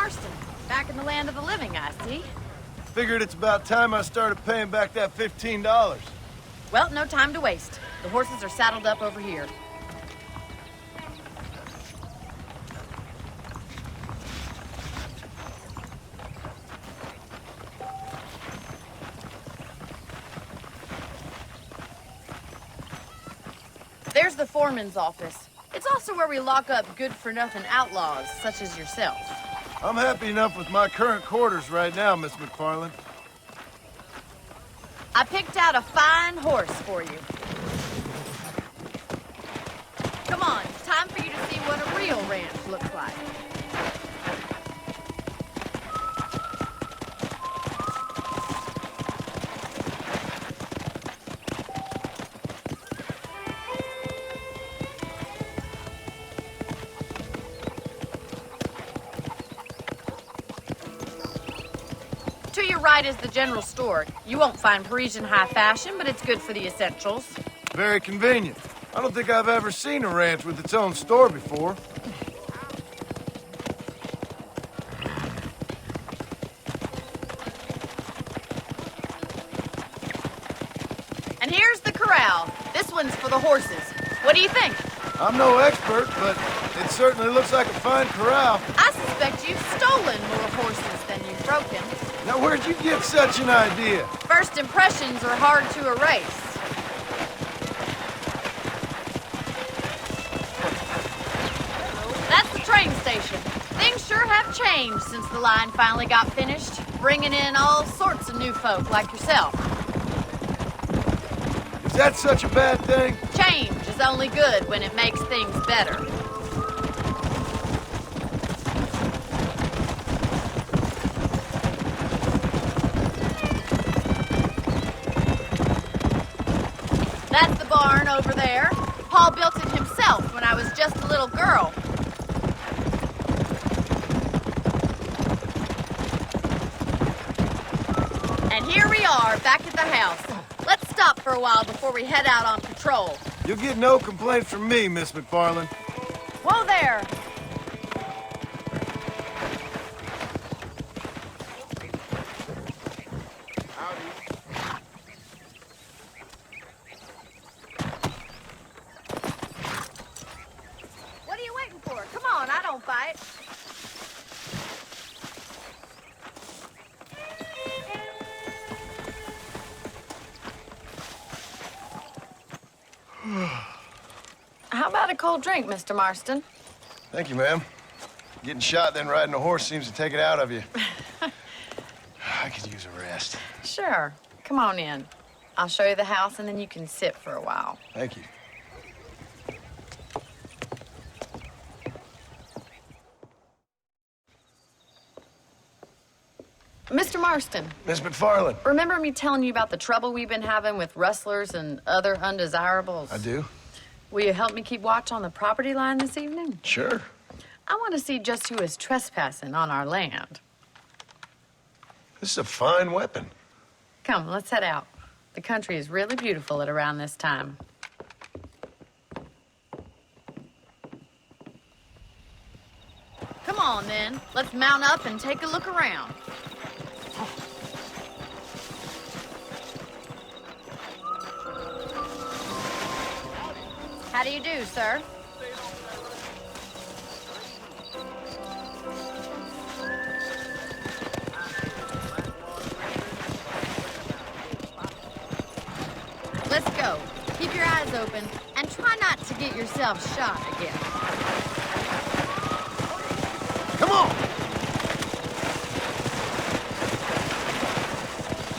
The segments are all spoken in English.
Marston. Back in the land of the living, I see. Figured it's about time I started paying back that $15. Well, no time to waste. The horses are saddled up over here. There's the foreman's office. It's also where we lock up good-for-nothing outlaws, such as yourself. I'm happy enough with my current quarters right now, Miss McFarland. I picked out a fine horse for you. Come on, time for you to see what a real ranch looks like. To your right is the general store. You won't find Parisian high fashion, but it's good for the essentials. Very convenient. I don't think I've ever seen a ranch with its own store before. And here's the corral. This one's for the horses. What do you think? I'm no expert, but it certainly looks like a fine corral. I suspect you've stolen more horses than you've broken. Now, where'd you get such an idea? First impressions are hard to erase. That's the train station. Things sure have changed since the line finally got finished, bringing in all sorts of new folk like yourself. Is that such a bad thing? Change is only good when it makes things better. That's the barn over there. Paul built it himself when I was just a little girl. And here we are, back at the house. Let's stop for a while before we head out on patrol. You'll get no complaint from me, Miss McFarland. Whoa there! What are you waiting for? Come on, I don't bite. How about a cold drink, Mr. Marston? Thank you, ma'am. Getting shot, then riding a horse seems to take it out of you. I could use a rest. Sure. Come on in. I'll show you the house, and then you can sit for a while. Thank you. Mr. Marston, Miss McFarland. remember me telling you about the trouble we've been having with rustlers and other undesirables? I do? Will you help me keep watch on the property line this evening? Sure. I want to see just who is trespassing on our land. This is a fine weapon. Come, let's head out. The country is really beautiful at around this time. Come on, then. Let's mount up and take a look around. How do you do, sir? Let's go. Keep your eyes open and try not to get yourself shot again. Come on!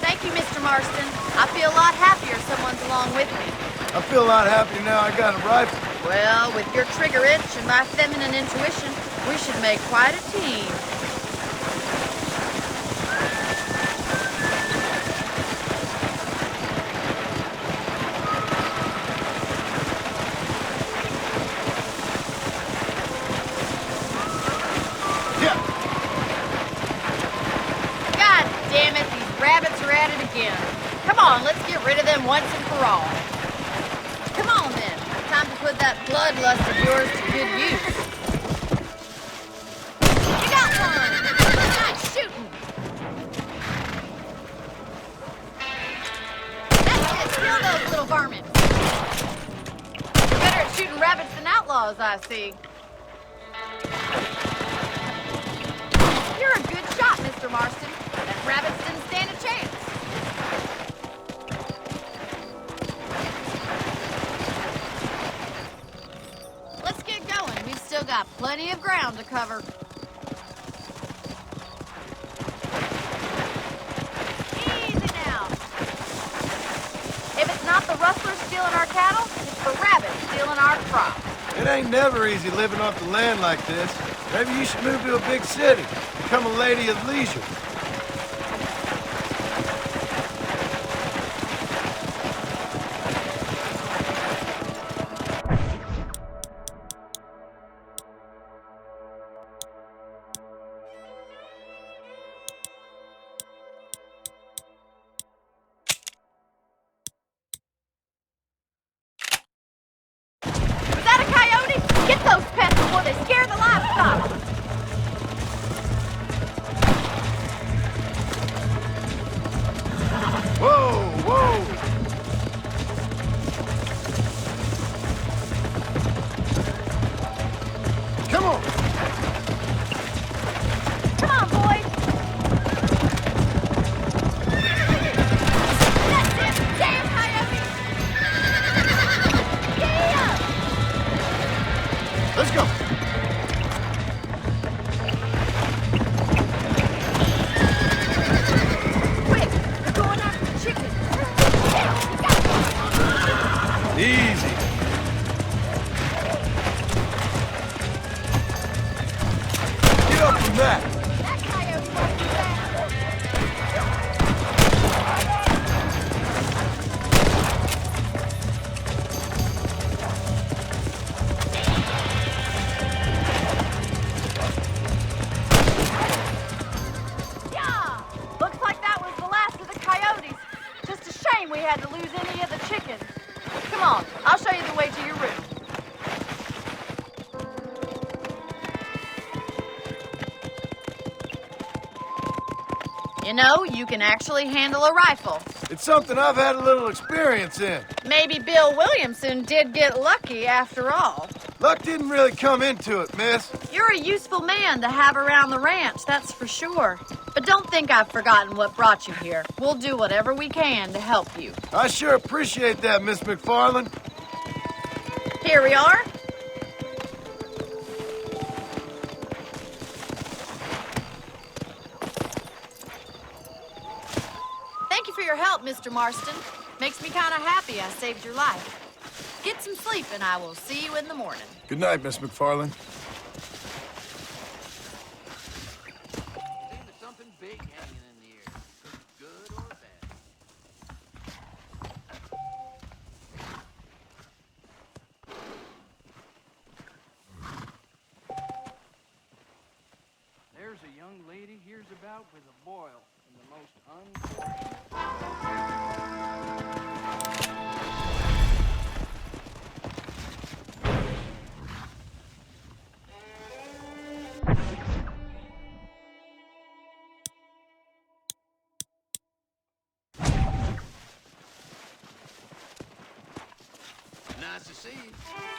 Thank you, Mr. Marston. I feel a lot happier someone's along with me. I feel a lot happier now I got a rifle. Well, with your trigger itch and my feminine intuition, we should make quite a team. Yeah. God damn it, these rabbits are at it again. Come on, let's get rid of them once and for all. Come on, then. Time to put that bloodlust of yours to good use. You got one! outlaws, I see. You're a good shot, Mr. Marston. That rabbits didn't stand a chance. Let's get going. We've still got plenty of ground to cover. Easy now. If it's not the rustlers stealing our cattle, it's the rabbits stealing our crops. It ain't never easy living off the land like this. Maybe you should move to a big city. Become a lady of leisure. Was that a coyote? Get those pets before they scare the livestock. Whoa, whoa! Come on! Come on, boys. That's it. Damn coyote. Yeah. Let's go! Quick, they're going after the chicken. Easy. Get up from that! That coyote won't do that. Yeah! Looks like that was the last of the coyotes. Just a shame we had to lose any of the chickens. Come on, I'll show you the way to your room. You know, you can actually handle a rifle. It's something I've had a little experience in. Maybe Bill Williamson did get lucky after all. Luck didn't really come into it, miss. You're a useful man to have around the ranch, that's for sure. But don't think I've forgotten what brought you here. We'll do whatever we can to help you. I sure appreciate that, Miss McFarland. Here we are. Thank you for your help, Mr. Marston. Makes me kind of happy I saved your life. Get some sleep and I will see you in the morning. Good night, Miss McFarland. There's something big hanging in the air, good or bad. There's a young lady hears about with a boil in the most unfortunate. Nice to see you.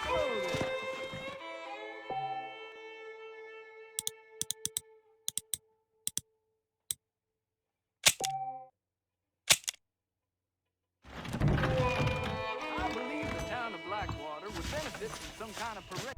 Hello there. I believe the town of Blackwater would benefit from some kind of parade.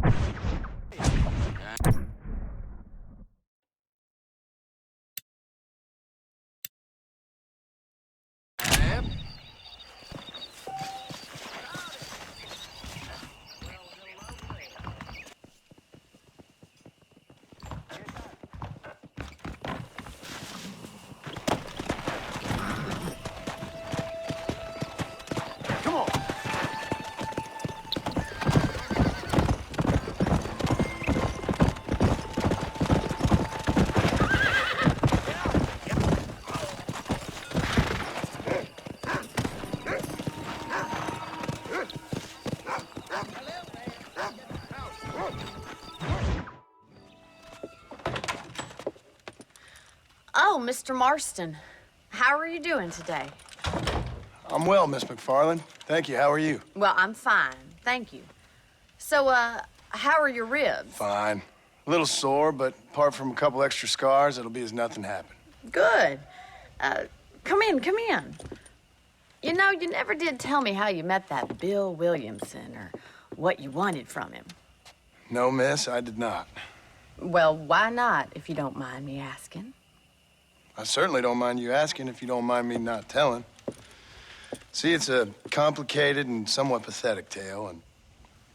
Come on. Oh, Mr. Marston. How are you doing today? I'm well, Miss McFarland. Thank you. How are you? Well, I'm fine. Thank you. So, How are your ribs? Fine. A little sore, but apart from a couple extra scars, it'll be as nothing happened. Good. Come in, come in. You know, you never did tell me how you met that Bill Williamson or what you wanted from him. No, miss, I did not. Well, why not, if you don't mind me asking? I certainly don't mind you asking if you don't mind me not telling. See, it's a complicated and somewhat pathetic tale, and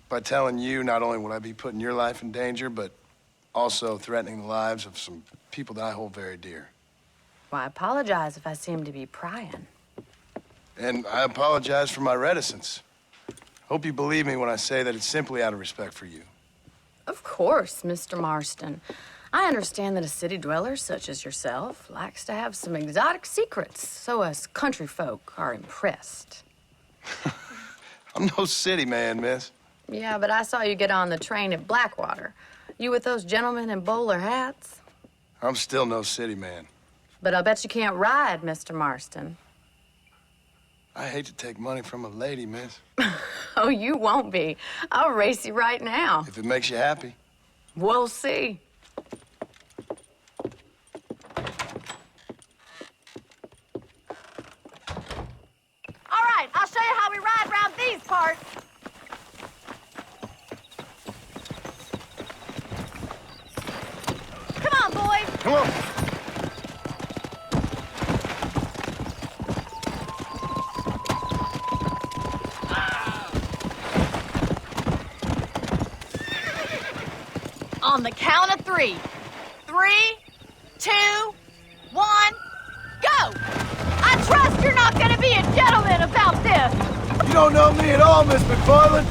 by telling you, not only would I be putting your life in danger, but also threatening the lives of some people that I hold very dear. Well, I apologize if I seem to be prying. And I apologize for my reticence. Hope you believe me when I say that it's simply out of respect for you. Of course, Mr. Marston. I understand that a city dweller such as yourself likes to have some exotic secrets, so us country folk are impressed. I'm no city man, miss. Yeah, but I saw you get on the train at Blackwater. You with those gentlemen in bowler hats? I'm still no city man. But I bet you can't ride, Mr. Marston. I hate to take money from a lady, miss. Oh, you won't be. I'll race you right now. If it makes you happy. We'll see. All right, I'll show you how we ride around these parts. Come on, boys. Come on. On the count of 3. 3, 2, 1, go! I trust you're not gonna be a gentleman about this. You don't know me at all, Miss McFarland.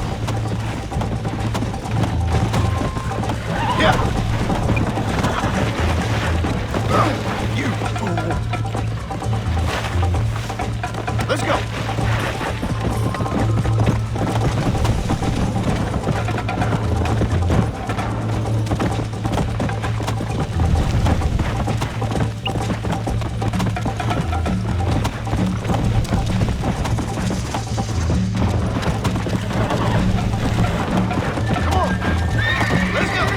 Yeah. You fool. Let's go. Let's go.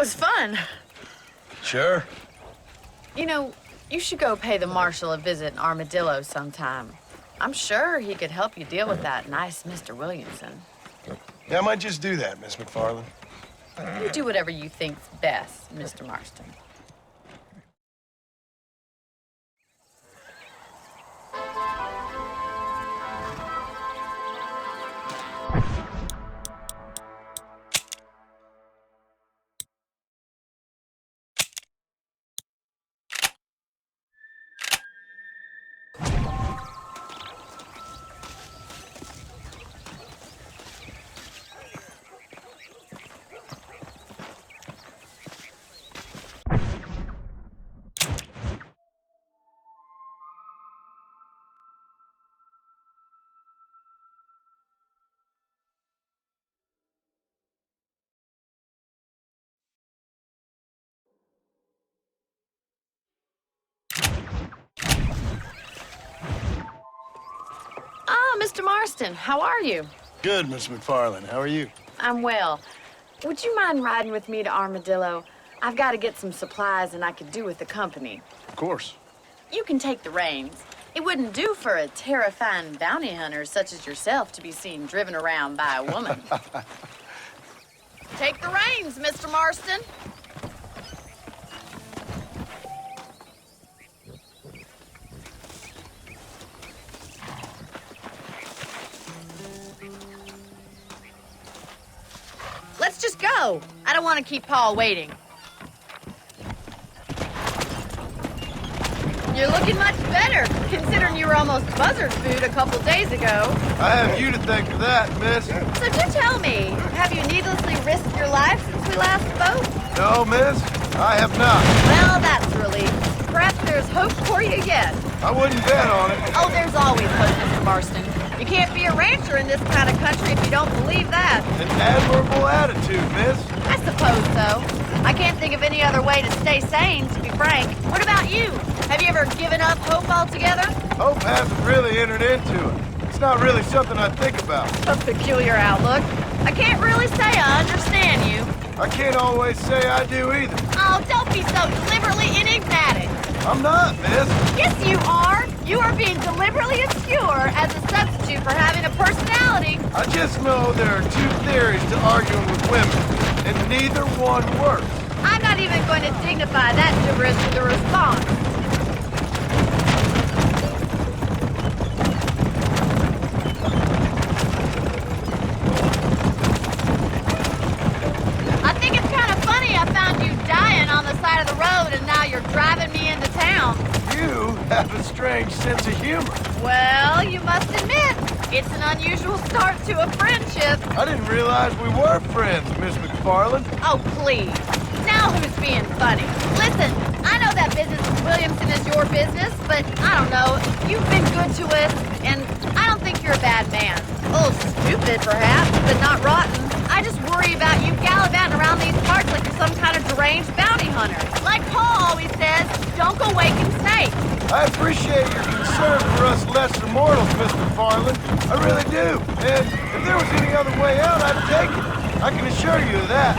was fun. Sure. You know, you should go pay the marshal a visit in Armadillo sometime. I'm sure he could help you deal with that nice Mr. Williamson. Yeah, I might just do that, Miss McFarland. You do whatever you think's best, Mr. Marston. Ah, Mr. Marston, how are you? Good, Miss McFarland. How are you? I'm well. Would you mind riding with me to Armadillo? I've got to get some supplies and I could do with the company. Of course. You can take the reins. It wouldn't do for a terrifying bounty hunter such as yourself to be seen driven around by a woman. Take the reins, Mr. Marston. Let's just go. I don't want to keep Paul waiting. You're looking much better, considering you were almost buzzard food a couple days ago. I have you to thank for that, miss. So do tell me, have you needlessly risked your life since we last spoke? No, miss, I have not. Well, that's a relief. Perhaps there's hope for you yet. I wouldn't bet on it. Oh, there's always hope, Mr. Marston. You can't be a rancher in this kind of country if you don't believe that. An admirable attitude, miss. I suppose so. I can't think of any other way to stay sane, to be frank. What about you? Have you ever given up hope altogether? Hope hasn't really entered into it. It's not really something I think about. A peculiar outlook. I can't really say I understand you. I can't always say I do either. Oh, don't be so deliberately enigmatic. I'm not, miss. Yes, you are. You are being deliberately obscure as a substitute for having a personality. I just know there are two theories to arguing with women, and neither one works. I'm not even going to dignify that gibberish with a response. I think it's kind of funny I found you dying on the side of the road and now you're driving me into town. You have a strange sense of humor. Well, you must admit, it's an unusual start to a friendship. I didn't realize we were friends, Miss McFarland. Oh, please. Now who's being funny? Listen, I know that business with Williamson is your business, but I don't know. You've been good to us, and I don't think you're a bad man. A little stupid, perhaps, but not rotten. I just worry about you gallivanting around these parts like you're some kind of deranged bounty hunter. Like Paul always says, don't go waking snakes. I appreciate your concern for us lesser mortals, Miss McFarland. I really do. And if there was any other way out, I'd take it. I can assure you of that.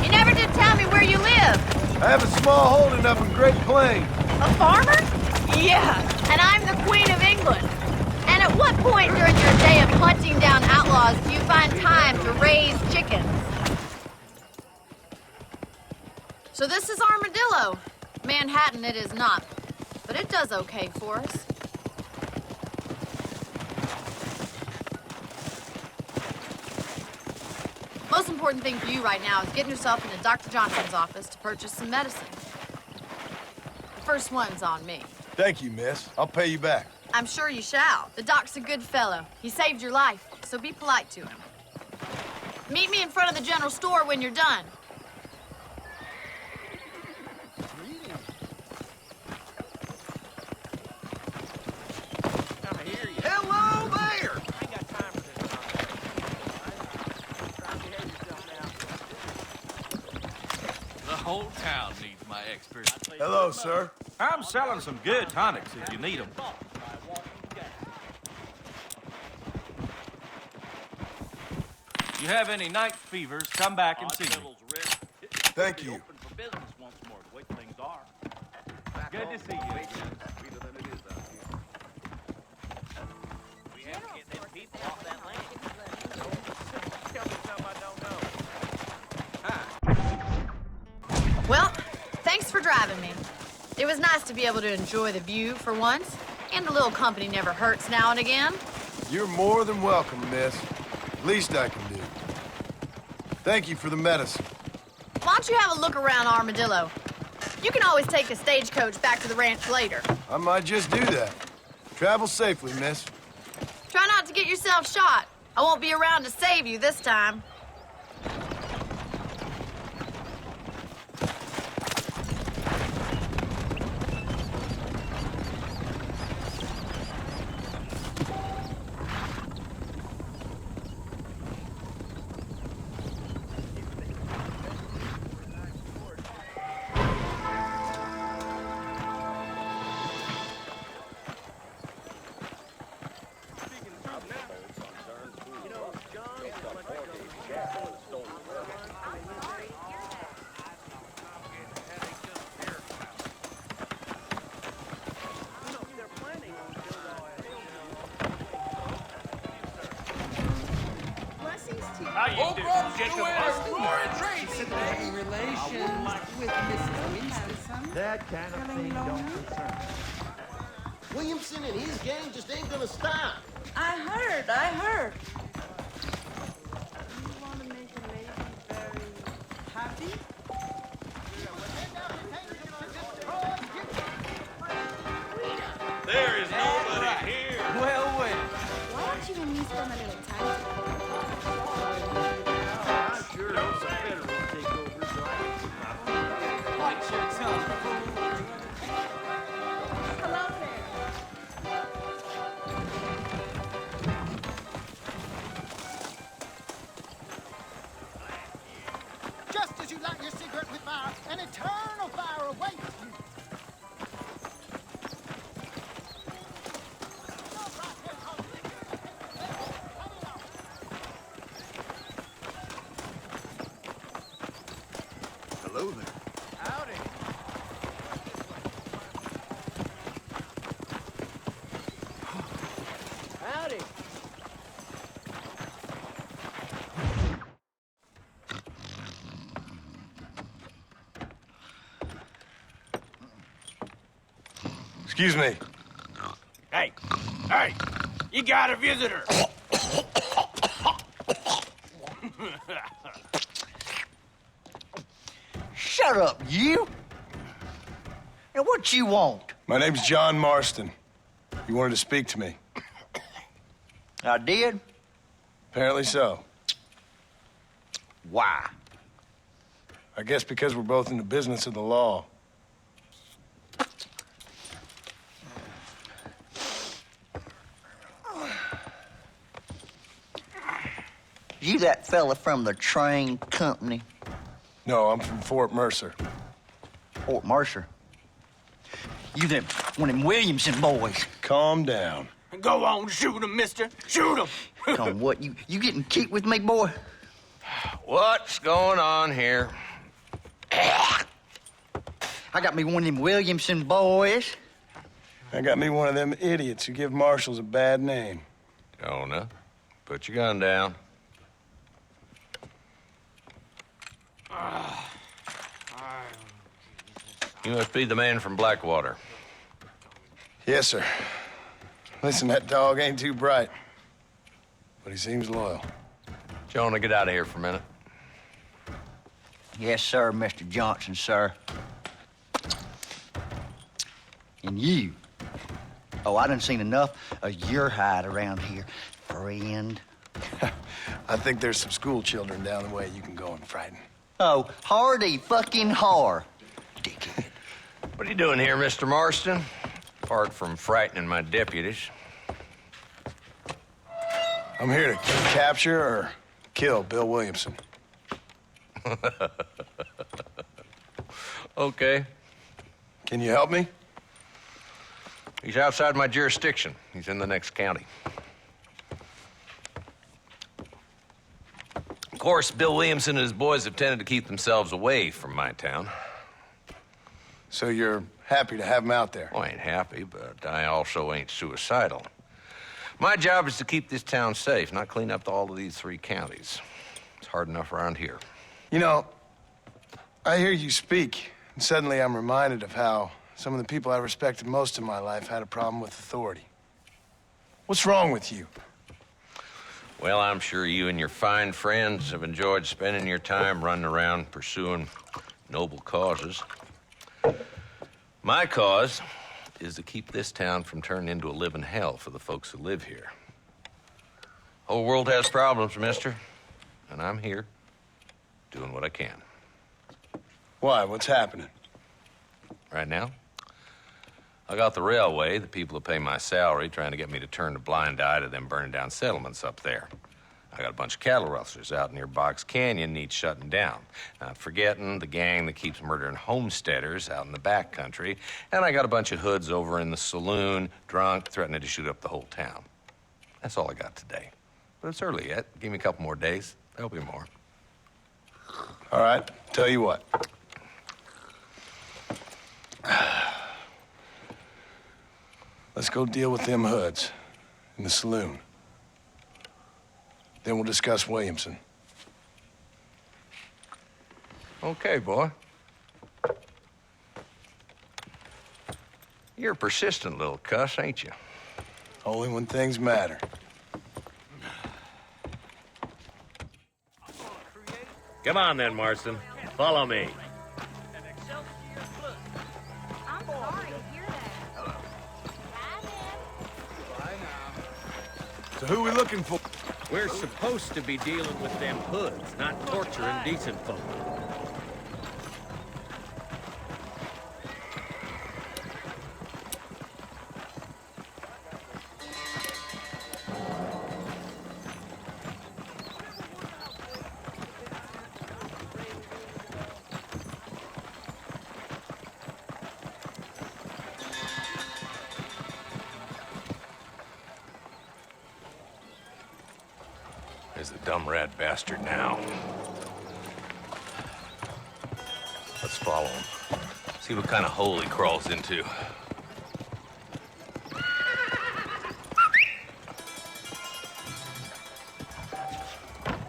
You never did tell me where you live. I have a small holding up in Great Plains. A farmer? Yeah, and I'm the Queen of England. And at what point during your day of hunting down outlaws do you find time to raise chickens? So this is Armadillo. Manhattan it is not, but it does okay for us. Most important thing for you right now is getting yourself into Dr. Johnson's office to purchase some medicine. The first one's on me. Thank you, miss. I'll pay you back. I'm sure you shall. The doc's a good fellow. He saved your life, so be polite to him. Meet me in front of the general store when you're done. Hello there! I ain't got time for this nonsense. Try to behave yourself now. whole town needs my expertise. Hello, sir. I'm selling some good tonics if you need them. You have any night fevers, come back and see me. Thank you. Good to see you. Well, thanks for driving me. It was nice to be able to enjoy the view for once, and a little company never hurts now and again. You're more than welcome, miss. Least I can do. Thank you for the medicine. Why don't you have a look around Armadillo? You can always take a stagecoach back to the ranch later. I might just do that. Travel safely, miss. Try not to get yourself shot. I won't be around to save you this time. How you doing, Jacob? Any relations with Mrs. Winston? That kind of thing don't concern me. Williamson and his gang just ain't gonna stop. I heard. You want to make a lady very Happy? There is nobody here. Well. Why don't you and me spend a little time I'm sure it's a federal takeover, so I Bite your tongue, fool. Come out there. Just as you light your cigarette with fire, an eternal fire awaits you. Hello there. Howdy. howdy. Excuse me. Hey, you got a visitor. Shut up, you! And what you want? My name's John Marston. You wanted to speak to me. I did? Apparently so. Why? I guess because we're both in the business of the law. You that fella from the train company, No, I'm from Fort Mercer. Fort Mercer? You them one of them Williamson boys. Calm down. Go on, shoot him, mister. Shoot him. Come on, what, you getting kicked with me, boy? What's going on here? I got me one of them Williamson boys. I got me one of them idiots who give marshals a bad name. Jonah, put your gun down. You must be the man from Blackwater. Yes, sir. Listen, that dog ain't too bright, but he seems loyal. Jonah, get out of here for a minute. Yes, sir, Mr. Johnson, sir. And you. Oh, I done seen enough of your hide around here, friend. I think there's some school children down the way you can go and frighten. Oh, hardy fucking har. Dickhead. What are you doing here, Mr. Marston? Apart from frightening my deputies. I'm here to capture or kill Bill Williamson. Okay. Can you help me? He's outside my jurisdiction. He's in the next county. Of course, Bill Williamson and his boys have tended to keep themselves away from my town. So you're happy to have him out there? Well, I ain't happy, but I also ain't suicidal. My job is to keep this town safe, not clean up all of these 3 counties. It's hard enough around here. You know, I hear you speak, and suddenly I'm reminded of how some of the people I respected most in my life had a problem with authority. What's wrong with you? Well, I'm sure you and your fine friends have enjoyed spending your time running around pursuing noble causes. My cause is to keep this town from turning into a living hell for the folks who live here. Whole world has problems, mister, and I'm here doing what I can. Why? What's happening? Right now, I got the railway, the people who pay my salary, trying to get me to turn a blind eye to them burning down settlements up there. I got a bunch of cattle rustlers out near Box Canyon needs shutting down. Not forgetting the gang that keeps murdering homesteaders out in the back country. And I got a bunch of hoods over in the saloon, drunk, threatening to shoot up the whole town. That's all I got today. But it's early yet. Give me a couple more days. There'll be more. All right, tell you what. Let's go deal with them hoods in the saloon. Then we'll discuss Williamson. Okay, boy. You're a persistent little cuss, ain't you? Only when things matter. Come on then, Marston. Follow me. I'm sorry to hear that. So who are we looking for? We're supposed to be dealing with them hoods, not torturing decent folk. There's the dumb rat bastard now. Let's follow him. See what kind of hole he crawls into.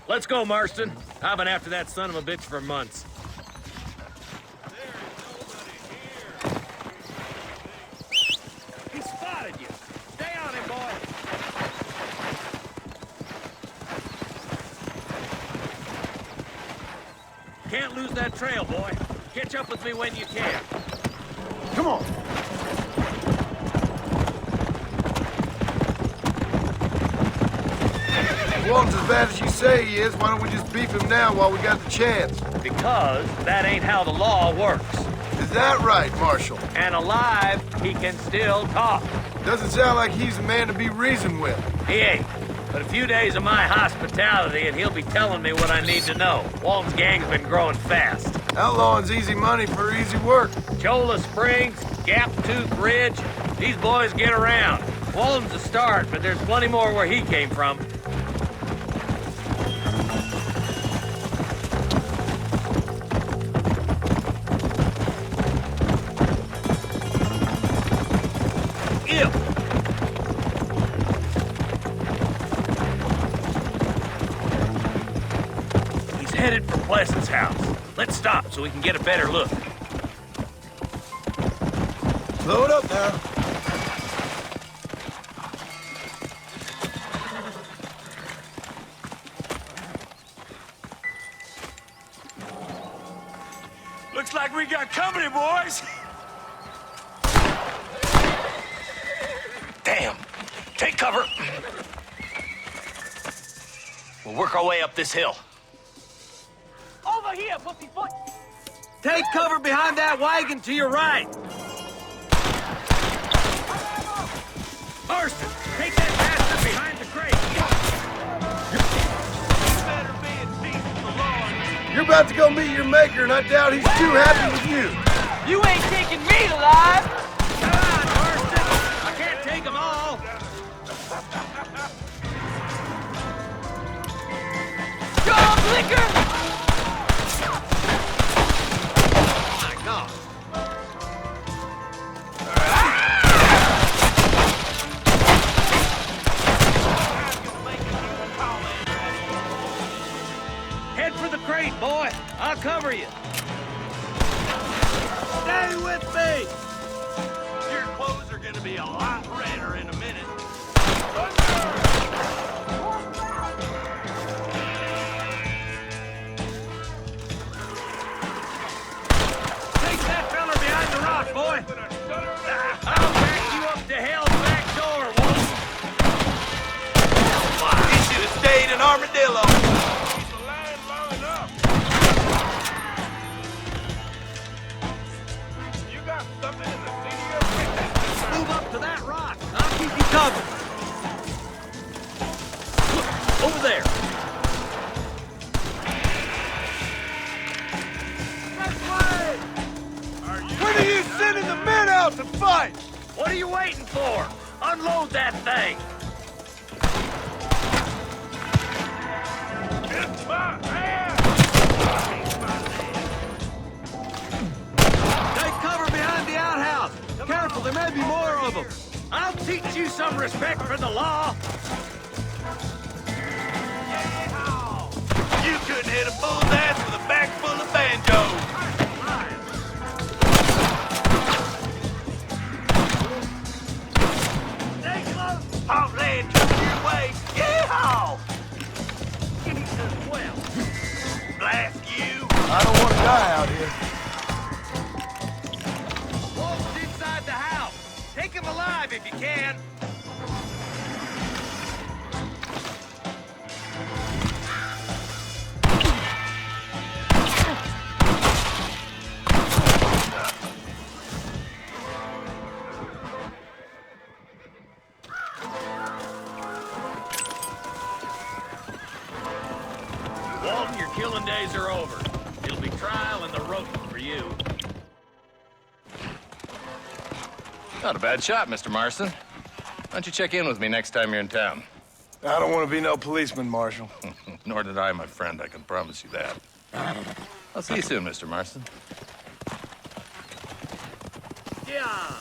Let's go, Marston. I've been after that son of a bitch for months. He spotted you. Stay on him, boy. Can't lose that trail, boy. Catch up with me when you can. Come on. If Walton's as bad as you say he is, why don't we just beef him now while we got the chance? Because that ain't how the law works. Is that right, Marshal? And alive, he can still talk. Doesn't sound like he's the man to be reasoned with. He ain't. But a few days of my hospitality and he'll be telling me what I need to know. Walton's gang's been growing fast. Outlawing's easy money for easy work. Cholla Springs, Gap Tooth Ridge, these boys get around. Walton's a start, but there's plenty more where he came from. Ew! He's headed for Pleasant's house. Let's stop so we can get a better look. Slow it up now. Looks like we got company, boys. Damn! Take cover! We'll work our way up this hill. Over here, pussyfoot. Take cover behind that wagon to your right. Marston, take that bastard behind the crate. Better be at peace with the Lord. You're about to go meet your maker, and I doubt he's too happy with you. You ain't taking me alive! Come on, Marston! I can't take them all! Strong liquor! Oh my God! Head for the crate, boy. I'll cover you. Stay with me! Your clothes are gonna be a lot redder in a minute. Take that fella behind the rock, boy. I'll back you up to hell's back door, Wolf. He should have stayed in Armadillo. Move up to that rock. I'll keep you covered. Look, over there. When are you sending the men out to fight? What are you waiting for? Unload that thing. It's my hand. Take cover behind the outhouse. Careful, there may be more of them. I'll teach you some respect for the law. You couldn't hit a bull's ass with a bag full of banjos. Stay close. Heartland took your way. Yeehaw! Jesus, well. Blast you. I don't want to die out here. Wolf's inside the house. Take him alive if you can. Walton, your killing days are over. It'll be trial and the rope for you. Not a bad shot, Mr. Marston. Why don't you check in with me next time you're in town? I don't want to be no policeman, Marshal. Nor did I, my friend. I can promise you that. I'll see you soon, Mr. Marston. Yeah.